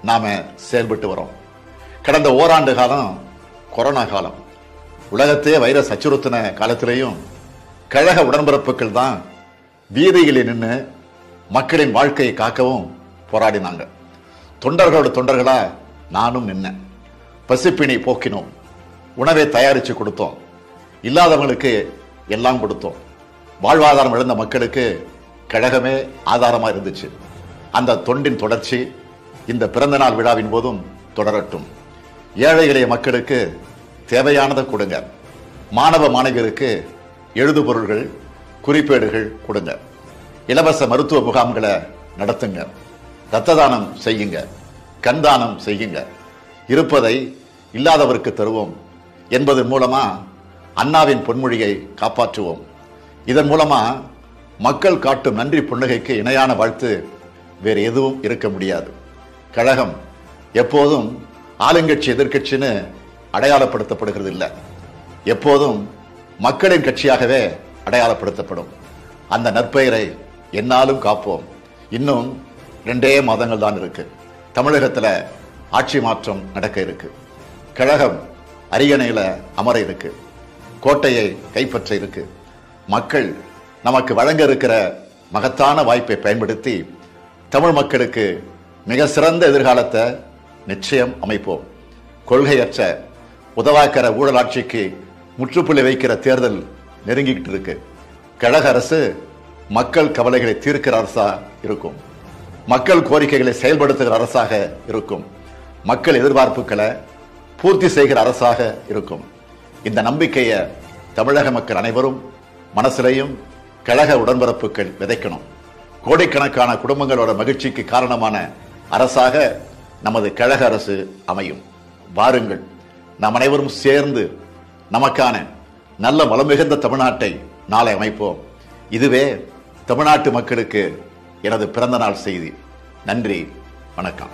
நாம செயல்பட்டு வரோம். கடந்த ஓராண்டு காலம் கொரோனா காலம். உலகத்தையே வைரஸ் அச்சுறுத்தின காலத்திலேயும் கழக உடன்பிறப்புகள் தான் வீதிகளில் நின்று மக்களின் வாழ்க்கையை காக்கவும் போராடினாங்க. தொண்டர்களோட தொண்டர்களா நானும் நின்னேன். பசிப்பிணி போக்கினோம், உணவை தயாரித்து கொடுத்தோம், இல்லாதவங்களுக்கு எல்லாம் கொடுத்தோம். வாழ்வாதாரம் இழந்த மக்களுக்கு கழகமே ஆதாரமா இருந்துச்சு. அந்த தொண்டின் தொடர்ச்சி இந்த பிறந்த நாள் விழாவின் போதும் தொடரட்டும். ஏழை எளிய மக்களுக்கு தேவையானதை கொடுங்க. மாணவ மாணவியருக்கு எழுது பொருள்கள், குறிப்பேடுகள் கொடுங்க. இலவச மருத்துவ முகாம்களை நடத்துங்க. இரத்த தானம் செய்யுங்க, கண் தானம் செய்யுங்க. இருப்பதை இல்லாதவருக்கு தருவோம் என்பதன் மூலமா அண்ணாவின் பொன்மொழியை காப்பாற்றுவோம். இதன் மூலமா மக்கள் காட்டும் நன்றி புன்னகைக்கு இணையான வாழ்த்து வேறு எதுவும் இருக்க முடியாது. கழகம் எப்போதும் ஆளுங்கட்சி எதிர்கட்சின்னு அடையாளப்படுத்தப்படுகிறது இல்லை, எப்போதும் மக்களின் கட்சியாகவே அடையாளப்படுத்தப்படும். அந்த நற்பெயரை என்னாலும் காப்போம். இன்னும் 2 மாதங்கள் தான் இருக்கு. தமிழகத்துல ஆட்சி மாற்றம் நடக்க இருக்கு. கழகம் அரியணையில அமர இருக்கு. கோட்டையை கைப்பற்ற இருக்கு. மக்கள் நமக்கு வழங்க இருக்கிற மகத்தான வாய்ப்பை பயன்படுத்தி தமிழ் மக்களுக்கு மிக சிறந்த எதிர்காலத்தை நிச்சயம் அமைப்போம். கொள்கையற்ற உதவாக்கர ஊழல் ஆட்சிக்கு முற்றுப்புள்ளி வைக்கிற தேர்தல் நெருங்கிக்கிட்டு இருக்கு. கழக அரசு மக்கள் கவலைகளை தீர்க்கிற அரசா இருக்கும். மக்கள் கோரிக்கைகளை செயல்படுத்துகிற அரசாக இருக்கும். மக்கள் எதிர்பார்ப்புகளை பூர்த்தி செய்கிற அரசாக இருக்கும். இந்த நம்பிக்கையை தமிழக மக்கள் அனைவரும் மனசிலையும் கழக உடன்பிறப்புகள் விதைக்கணும். கோடிக்கணக்கான குடும்பங்களோட மகிழ்ச்சிக்கு காரணமான அரசாக நமது கழக அரசு அமையும். வாருங்கள், நாம் அனைவரும் சேர்ந்து நமக்கான நல்ல வளம் மிகுந்த தமிழ்நாட்டை நாளை அமைப்போம். இதுவே தமிழ்நாட்டு மக்களுக்கு எனது பிறந்த நாள் செய்தி. நன்றி, வணக்கம்.